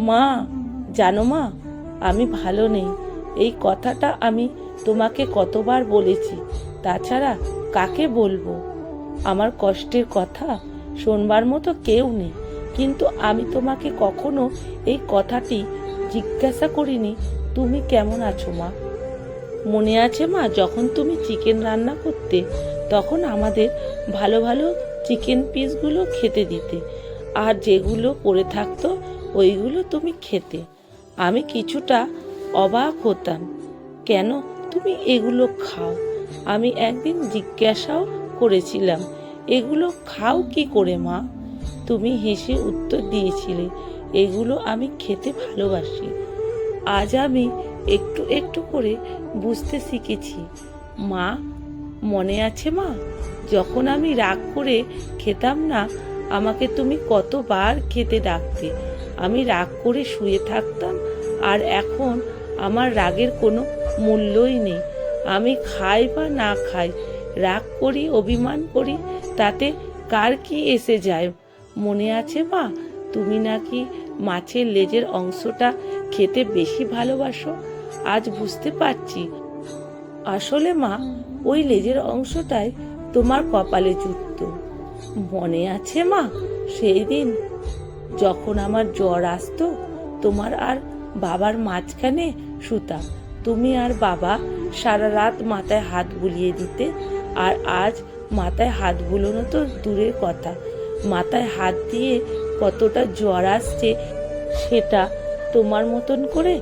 মা, জানো মা, আমি ভালো নেই। এই কথাটা আমি তোমাকে কতবার বলেছি, তাছাড়া কাকে বলবো? আমার কষ্টের কথা শোনবার মতো কেউ নেই, কিন্তু আমি তোমাকে কখনো এই কথাটি জিজ্ঞাসা করিনি তুমি কেমন আছো মা। মনে আছে মা, যখন তুমি চিকেন রান্না করতে, তখন আমাদের ভালো ভালো চিকেন পিসগুলো খেতে দিতে, আর যেগুলো পড়ে থাকতো ওইগুলো তুমি খেতে। আমি কিছুটা অবাক হতাম, কেন তুমি এগুলো খাও। আমি একদিন জিজ্ঞাসাও করেছিলাম, এগুলো খাও কি করে মা? তুমি হেসে উত্তর দিয়েছিলে, এগুলো আমি খেতে ভালোবাসি। আজ আমি একটু একটু করে বুঝতে শিখেছি মা। মনে আছে মা, যখন আমি রাগ করে খেতাম না, আমাকে তুমি কতবার খেতে ডাকতে। আমি রাগ করে শুয়ে থাকতাম, আর এখন আমার রাগের কোনো মূল্যই নেই। আমি খাই বা না খাই, রাগ করি, অভিমান করি, তাতে কার কি এসে যায়? মনে আছে মা, তুমি নাকি মাছের লেজের অংশটা খেতে বেশি ভালোবাসো। আজ বুঝতে পারছি, আসলে মা, ওই লেজের অংশটাই তোমার কপালে জুটতো। মনে আছে মা, সেই দিন যখন আমার জ্বর আসতো, তোমার আর বাবার মাঝখানে শুতাম। তুমি আর বাবা সারা রাত মাথায় হাত বুলিয়ে দিতে, আর আজ মাথায় হাত বুলোনো তো দূরের কথা, মাথায় হাত দিয়ে কতটা জ্বর আসছে সেটা তোমার মতন করে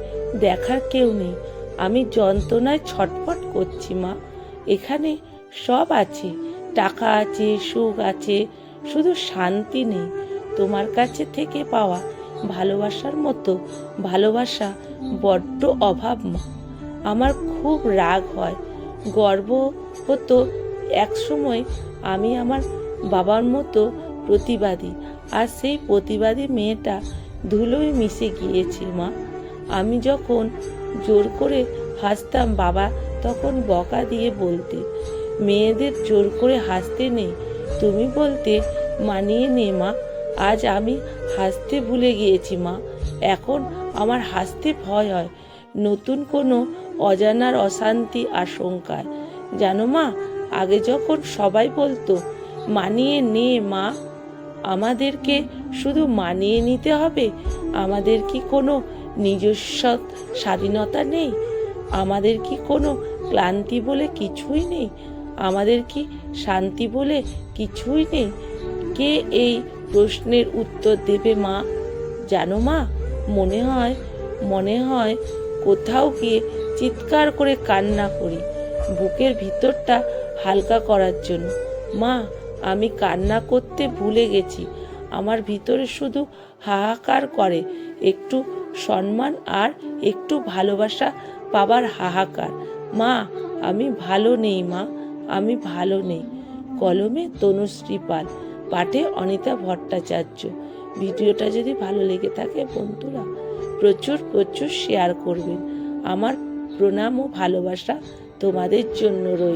দেখার কেউ নেই। আমি যন্ত্রণায় ছটফট করছি মা। এখানে সব আছে, টাকা আছে, সুখ আছে, শুধু শান্তি নেই। তোমার কাছে থেকে পাওয়া ভালোবাসার মতো ভালোবাসা বড্ড অভাব মা। আমার খুব রাগ হয়, গর্ব হতো একসময় আমি আমার বাবার মতো প্রতিবাদী, আর সেই প্রতিবাদী মেয়েটা ধুলোয় মিশে গিয়েছে মা। আমি যখন জোর করে হাসতাম, বাবা তখন বকা দিয়ে বলতে, মেয়েদের জোর করে হাসতে নেই, তুমি বলতে মানিয়ে নে মা। আজ আমি হাসতে ভুলে গিয়েছি মা। এখন আমার হাসতে ভয় হয়, নতুন কোনো অজানার অশান্তি আশঙ্কায়। জানো মা, আগে যখন সবাই বলতো মানিয়ে নে মা, আমাদেরকে শুধু মানিয়ে নিতে হবে, আমাদের কি কোনো নিজস্ব স্বাধীনতা নেই? আমাদের কি কোনো ক্লান্তি বলে কিছুই নেই? আমাদের কি শান্তি বলে কিছুই নেই? কে এই প্রশ্নের উত্তর দেবে মা? জানো মা, মনে হয় কোথাও গিয়ে চিৎকার করে কান্না করি, বুকের ভিতরটা হালকা করার জন্য। মা, আমি কান্না করতে ভুলে গেছি। আমার ভিতরে শুধু হাহাকার করে, একটু সম্মান আর একটু ভালোবাসা পাবার হাহাকার। মা, আমি ভালো নেই মা, আমি ভালো নেই। কলমে তনুশ্রী পাল, পাঠে অনিতা ভট্টাচার্য। ভিডিওটা যদি ভালো লেগে থাকে বন্ধুরা, প্রচুর প্রচুর শেয়ার করবেন। আমার প্রণাম ও ভালোবাসা তোমাদের জন্য রইল।